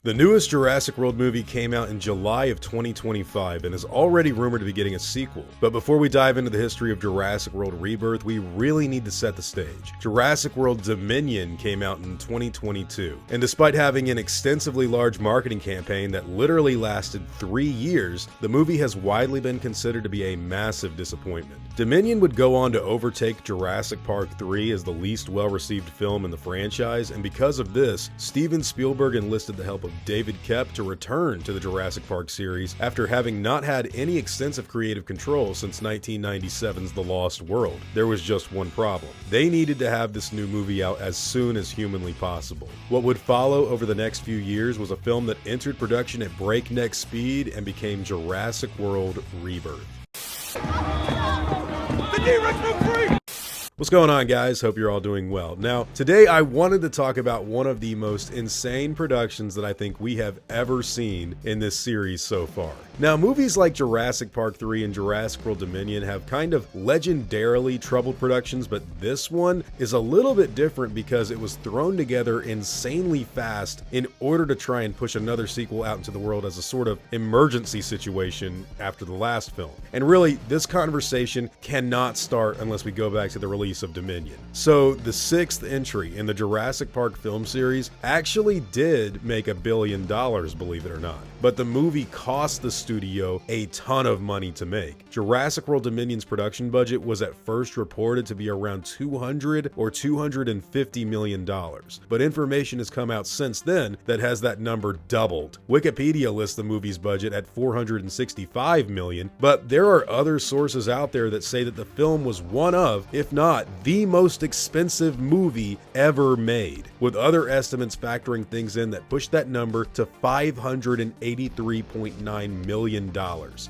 The newest Jurassic World movie came out in July of 2025 and is already rumored to be getting a sequel. But before we dive into the history of Jurassic World Rebirth, we really need to set the stage. Jurassic World Dominion came out in 2022, and despite having an extensively large marketing campaign that literally lasted 3 years, the movie has widely been considered to be a massive disappointment. Dominion would go on to overtake Jurassic Park 3 as the least well-received film in the franchise, and because of this, Steven Spielberg enlisted the help of David Koepp to return to the Jurassic Park series after having not had any extensive creative control since 1997's The Lost World. There was just one problem. They needed to have this new movie out as soon as humanly possible. What would follow over the next few years was a film that entered production at breakneck speed and became Jurassic World Rebirth. The T-Rex broke free! What's going on, guys? Hope you're all doing well. Now, today I wanted to talk about one of the most insane productions that I think we have ever seen in this series so far. Now, movies like Jurassic Park 3 and Jurassic World Dominion have kind of legendarily troubled productions, but this one is a little bit different because it was thrown together insanely fast in order to try and push another sequel out into the world as a sort of emergency situation after the last film. And really, this conversation cannot start unless we go back to the release of Dominion. So the 6th entry in the Jurassic Park film series actually did make $1 billion, believe it or not. But the movie cost the studio a ton of money to make. Jurassic World Dominion's production budget was at first reported to be around $200 or $250 million. But information has come out since then that has that number doubled. Wikipedia lists the movie's budget at $465 million, but there are other sources out there that say that the film was one of, if not the most expensive movie ever made, with other estimates factoring things in that pushed that number to $583.9 million.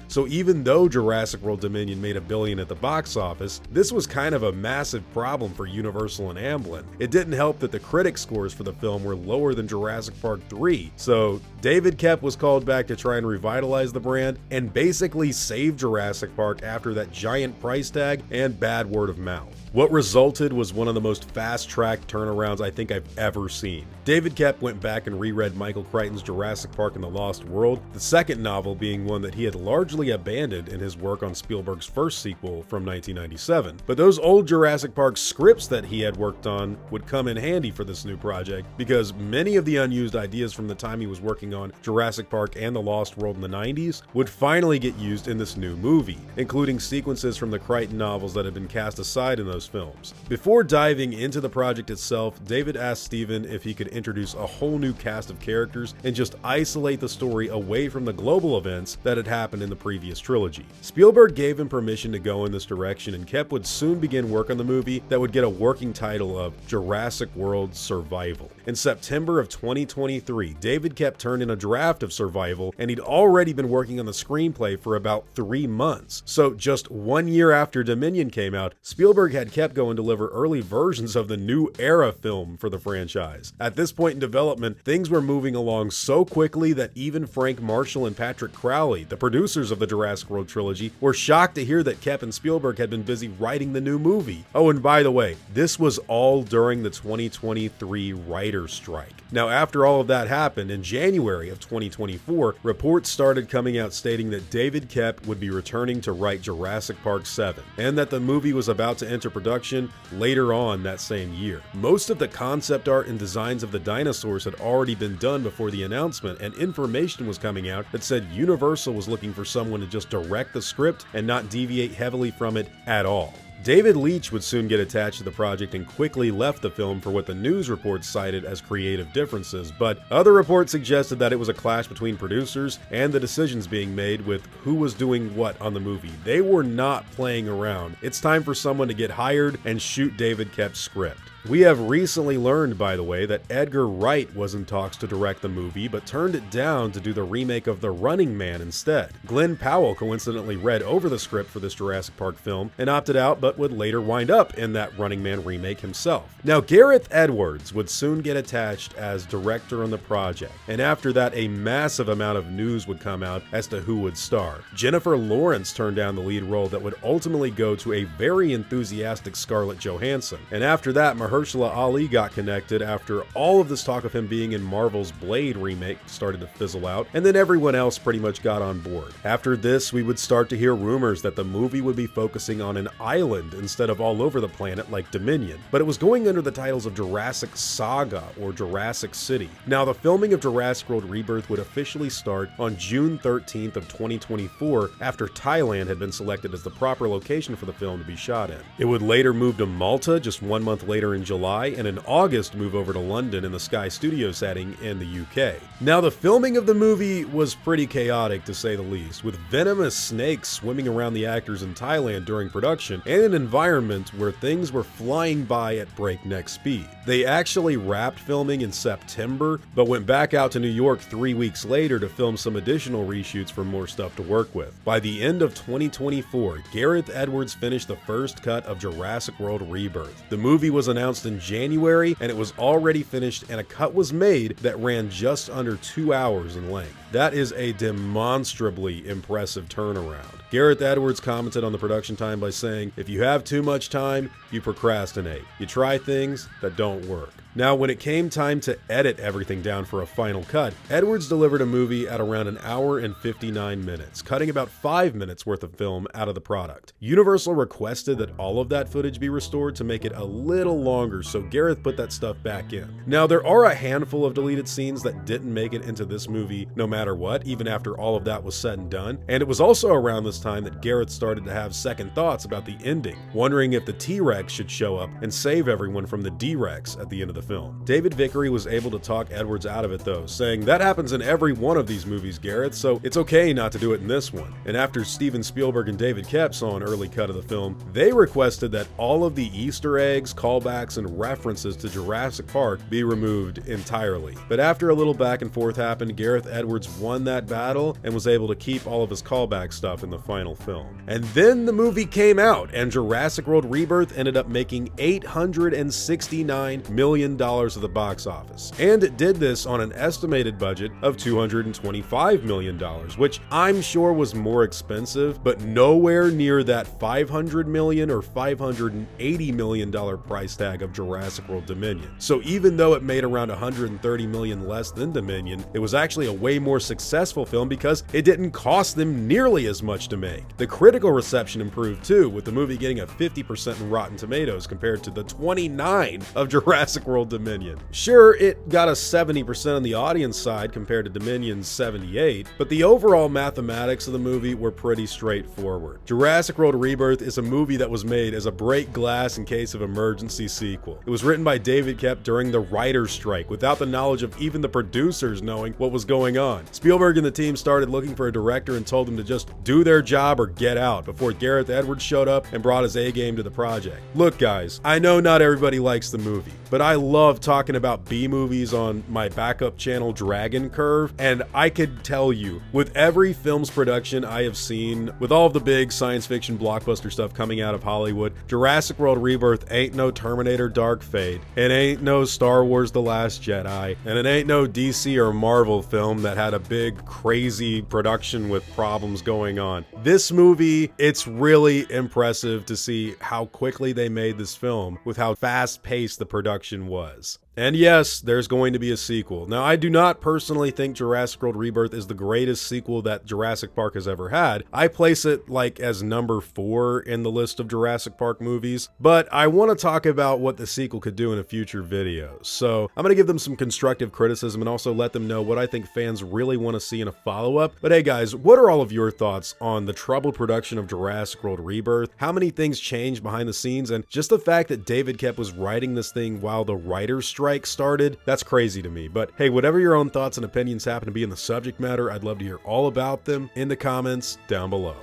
So even though Jurassic World Dominion made $1 billion at the box office, this was kind of a massive problem for Universal and Amblin. It didn't help that the critic scores for the film were lower than Jurassic Park 3, so David Koepp was called back to try and revitalize the brand and basically save Jurassic Park after that giant price tag and bad word of mouth. What resulted was one of the most fast-track turnarounds I think I've ever seen. David Koepp went back and reread Michael Crichton's Jurassic Park and the Lost World, the second novel being one that he had largely abandoned in his work on Spielberg's first sequel from 1997. But those old Jurassic Park scripts that he had worked on would come in handy for this new project because many of the unused ideas from the time he was working on Jurassic Park and the Lost World in the 90s would finally get used in this new movie, including sequences from the Crichton novels that had been cast aside in those films. Before diving into the project itself, David asked Steven if he could introduce a whole new cast of characters and just isolate the story away from the global events that had happened in the previous trilogy. Spielberg gave him permission to go in this direction, and Koepp would soon begin work on the movie that would get a working title of Jurassic World Survival. In September of 2023, David Koepp turned in a draft of Survival, and he'd already been working on the screenplay for about 3 months. So just 1 year after Dominion came out, Spielberg had Koepp go and deliver early versions of the New Era film for the franchise. At this point in development, things were moving along so quickly that even Frank Marshall and Patrick Crowley, the producers of the Jurassic World trilogy, were shocked to hear that Koepp and Spielberg had been busy writing the new movie. Oh, and by the way, this was all during the 2023 writer's strike. Now, after all of that happened, in January of 2024, reports started coming out stating that David Koepp would be returning to write Jurassic Park 7, and that the movie was about to enter production later on that same year. Most of the concept art and designs of the dinosaurs had already been done before the announcement, and information was coming out that said Universal was looking for someone to just direct the script and not deviate heavily from it at all. David Leitch would soon get attached to the project and quickly left the film for what the news reports cited as creative differences, but other reports suggested that it was a clash between producers and the decisions being made with who was doing what on the movie. They were not playing around. It's time for someone to get hired and shoot David Koepp's script. We have recently learned, by the way, that Edgar Wright was in talks to direct the movie, but turned it down to do the remake of The Running Man instead. Glenn Powell coincidentally read over the script for this Jurassic Park film and opted out, but would later wind up in that Running Man remake himself. Now, Gareth Edwards would soon get attached as director on the project, and after that a massive amount of news would come out as to who would star. Jennifer Lawrence turned down the lead role that would ultimately go to a very enthusiastic Scarlett Johansson, and after that Mahershala Ali got connected after all of this talk of him being in Marvel's Blade remake started to fizzle out, and then everyone else pretty much got on board. After this, we would start to hear rumors that the movie would be focusing on an island instead of all over the planet like Dominion, but it was going under the titles of Jurassic Saga or Jurassic City. Now, the filming of Jurassic World Rebirth would officially start on June 13th of 2024 after Thailand had been selected as the proper location for the film to be shot in. It would later move to Malta just 1 month later in July, and in August move over to London in the Sky Studio setting in the UK. Now, the filming of the movie was pretty chaotic to say the least, with venomous snakes swimming around the actors in Thailand during production and an environment where things were flying by at breakneck speed. They actually wrapped filming in September, but went back out to New York 3 weeks later to film some additional reshoots for more stuff to work with. By the end of 2024, Gareth Edwards finished the first cut of Jurassic World Rebirth. The movie was announced in January, and it was already finished, and a cut was made that ran just under 2 hours in length. That is a demonstrably impressive turnaround. Gareth Edwards commented on the production time by saying, "If you have too much time, you procrastinate. You try things that don't work." Now, when it came time to edit everything down for a final cut, Edwards delivered a movie at around 1 hour and 59 minutes, cutting about 5 minutes worth of film out of the product. Universal requested that all of that footage be restored to make it a little longer, so Gareth put that stuff back in. Now, there are a handful of deleted scenes that didn't make it into this movie no matter what, even after all of that was said and done, and it was also around this time that Gareth started to have second thoughts about the ending, wondering if the T-Rex should show up and save everyone from the D-Rex at the end of the film. David Vickery was able to talk Edwards out of it though, saying, "That happens in every one of these movies, Gareth, so it's okay not to do it in this one." And after Steven Spielberg and David Koepp saw an early cut of the film, they requested that all of the Easter eggs, callbacks, and references to Jurassic Park be removed entirely. But after a little back and forth happened, Gareth Edwards won that battle and was able to keep all of his callback stuff in the final film. And then the movie came out, and Jurassic World Rebirth ended up making $869 million at the box office. And it did this on an estimated budget of $225 million, which I'm sure was more expensive, but nowhere near that $500 million or $580 million price tag of Jurassic World Dominion. So even though it made around $130 million less than Dominion, it was actually a way more successful film because it didn't cost them nearly as much to make. The critical reception improved too, with the movie getting a 50% in Rotten Tomatoes compared to the 29% of Jurassic World Dominion. Sure, it got a 70% on the audience side compared to Dominion's 78%, but the overall mathematics of the movie were pretty straightforward. Jurassic World Rebirth is a movie that was made as a break glass in case of emergency sequel. It was written by David Koepp during the writer's strike, without the knowledge of even the producers knowing what was going on. Spielberg and the team started looking for a director and told them to just do their job or get out before Gareth Edwards showed up and brought his A-game to the project. Look guys, I know not everybody likes the movie, but I love talking about B-movies on my backup channel Dragon Curve, and I could tell you, with every film's production I have seen, with all of the big science fiction blockbuster stuff coming out of Hollywood, Jurassic World Rebirth ain't no Terminator Dark Fate, it ain't no Star Wars The Last Jedi, and it ain't no DC or Marvel film that had a big crazy production with problems going on. This movie, it's really impressive to see how quickly they made this film with how fast-paced the production was. And yes, there's going to be a sequel. Now, I do not personally think Jurassic World Rebirth is the greatest sequel that Jurassic Park has ever had. I place it like as number 4 in the list of Jurassic Park movies, but I want to talk about what the sequel could do in a future video. So I'm going to give them some constructive criticism and also let them know what I think fans really want to see in a follow-up. But hey guys, what are all of your thoughts on the troubled production of Jurassic World Rebirth? How many things changed behind the scenes? And just the fact that David Koepp was writing this thing while the writer's strike started, that's crazy to me. But hey, whatever your own thoughts and opinions happen to be in the subject matter, I'd love to hear all about them in the comments down below.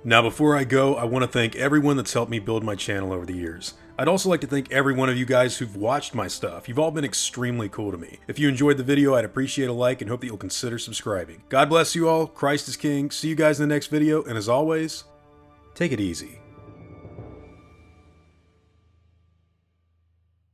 Now, before I go, I want to thank everyone that's helped me build my channel over the years. I'd also like to thank every one of you guys who've watched my stuff. You've all been extremely cool to me. If you enjoyed the video, I'd appreciate a like and hope that you'll consider subscribing. God bless you all. Christ is King. See you guys in the next video, and as always, take it easy.